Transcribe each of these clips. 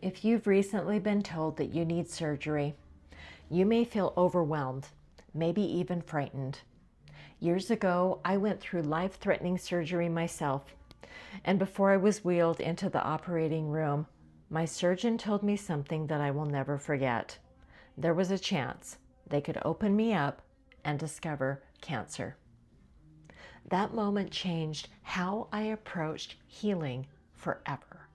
If you've recently been told that you need surgery, you may feel overwhelmed, maybe even frightened. Years ago, I went through life-threatening surgery myself, and before I was wheeled into the operating room, my surgeon told me something that I will never forget. There was a chance they could open me up and discover cancer. That moment changed how I approached healing forever.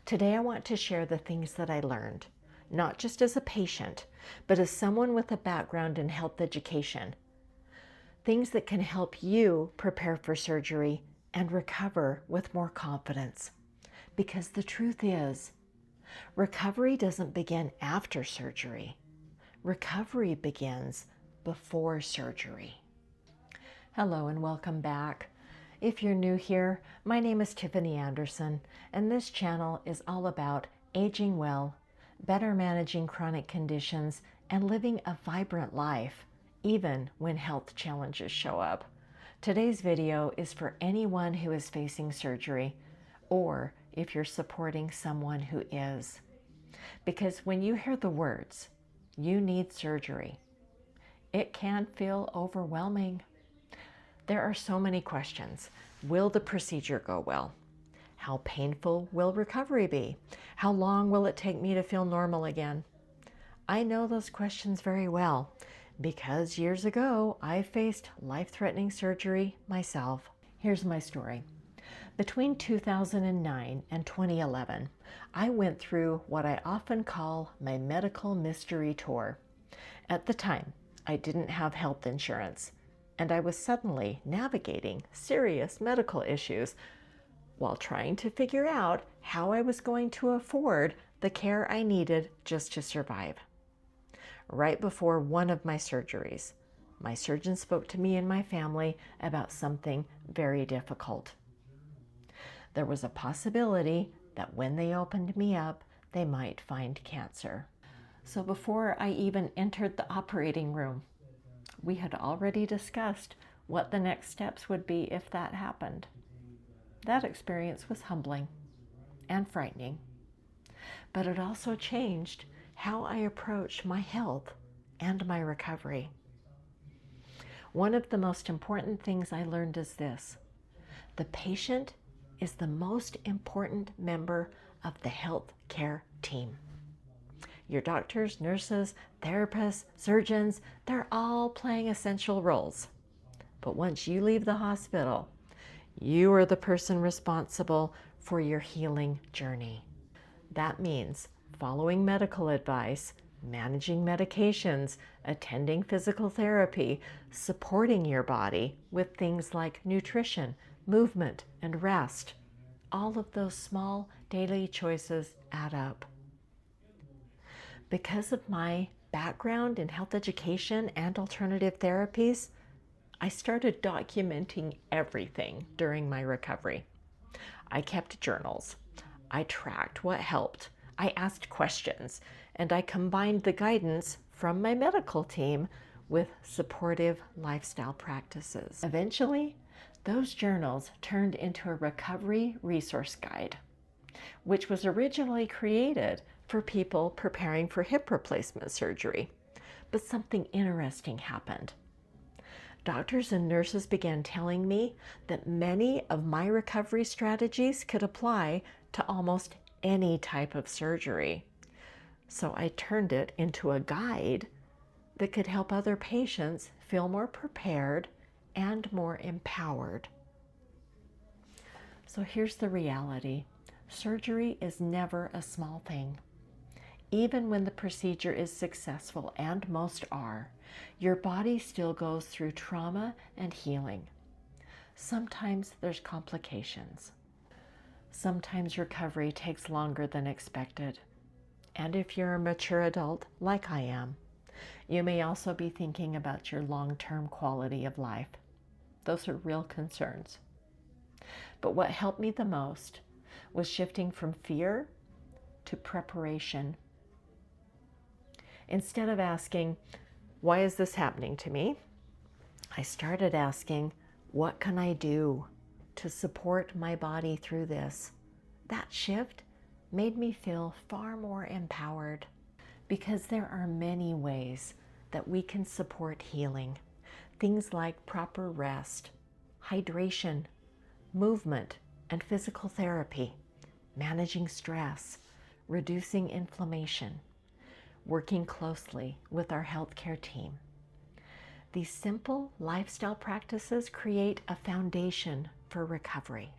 Today I want to share the things that I learned, not just as a patient, but as someone with a background in health education. Things that can help you prepare for surgery and recover with more confidence. Because the truth is, recovery doesn't begin after surgery. Recovery begins before surgery. Hello and welcome back. If you're new here, my name is Tiffany Anderson, and this channel is all about aging well, better managing chronic conditions, and living a vibrant life, even when health challenges show up. Today's video is for anyone who is facing surgery, or if you're supporting someone who is. Because when you hear the words, "you need surgery," it can feel overwhelming. There are so many questions. Will the procedure go well? How painful will recovery be? How long will it take me to feel normal again? I know those questions very well because years ago I faced life-threatening surgery myself. Here's my story. Between 2009 and 2011, I went through what I often call my medical mystery tour. At the time, I didn't have health insurance, and I was suddenly navigating serious medical issues while trying to figure out how I was going to afford the care I needed just to survive. Right before one of my surgeries, my surgeon spoke to me and my family about something very difficult. There was a possibility that when they opened me up, they might find cancer. So before I even entered the operating room, we had already discussed what the next steps would be if that happened. That experience was humbling and frightening, but it also changed how I approach my health and my recovery. One of the most important things I learned is this: the patient is the most important member of the health care team. Your doctors, nurses, therapists, surgeons, they're all playing essential roles. But once you leave the hospital, you are the person responsible for your healing journey. That means following medical advice, managing medications, attending physical therapy, supporting your body with things like nutrition, movement, and rest. All of those small daily choices add up. Because of my background in health education and alternative therapies, I started documenting everything during my recovery. I kept journals. I tracked what helped. I asked questions, and I combined the guidance from my medical team with supportive lifestyle practices. Eventually, those journals turned into a recovery resource guide, which was originally created for people preparing for hip replacement surgery. But something interesting happened. Doctors and nurses began telling me that many of my recovery strategies could apply to almost any type of surgery. So I turned it into a guide that could help other patients feel more prepared and more empowered. So here's the reality. Surgery is never a small thing. Even when the procedure is successful, and most are, your body still goes through trauma and healing. Sometimes there's complications. Sometimes recovery takes longer than expected. And if you're a mature adult, like I am, you may also be thinking about your long-term quality of life. Those are real concerns. But what helped me the most was shifting from fear to preparation. Instead of asking, "Why is this happening to me?" I started asking, "What can I do to support my body through this?" That shift made me feel far more empowered, because there are many ways that we can support healing. Things like proper rest, hydration, movement, and physical therapy, managing stress, reducing inflammation, working closely with our healthcare team. These simple lifestyle practices create a foundation for recovery.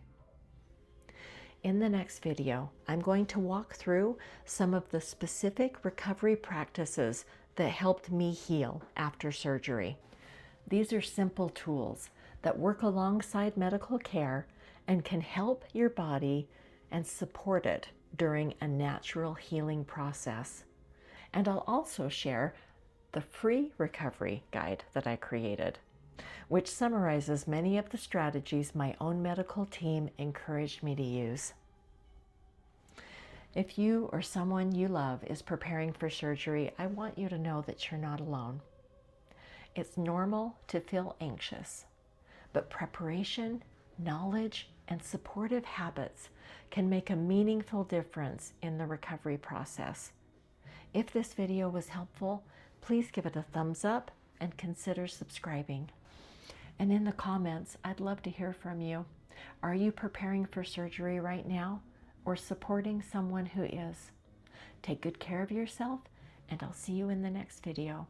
In the next video, I'm going to walk through some of the specific recovery practices that helped me heal after surgery. These are simple tools that work alongside medical care and can help your body and support it during a natural healing process. And I'll also share the free recovery guide that I created, which summarizes many of the strategies my own medical team encouraged me to use. If you or someone you love is preparing for surgery, I want you to know that you're not alone. It's normal to feel anxious, but preparation, knowledge, and supportive habits can make a meaningful difference in the recovery process. If this video was helpful, please give it a thumbs up and consider subscribing. And in the comments, I'd love to hear from you. Are you preparing for surgery right now or supporting someone who is? Take good care of yourself, and I'll see you in the next video.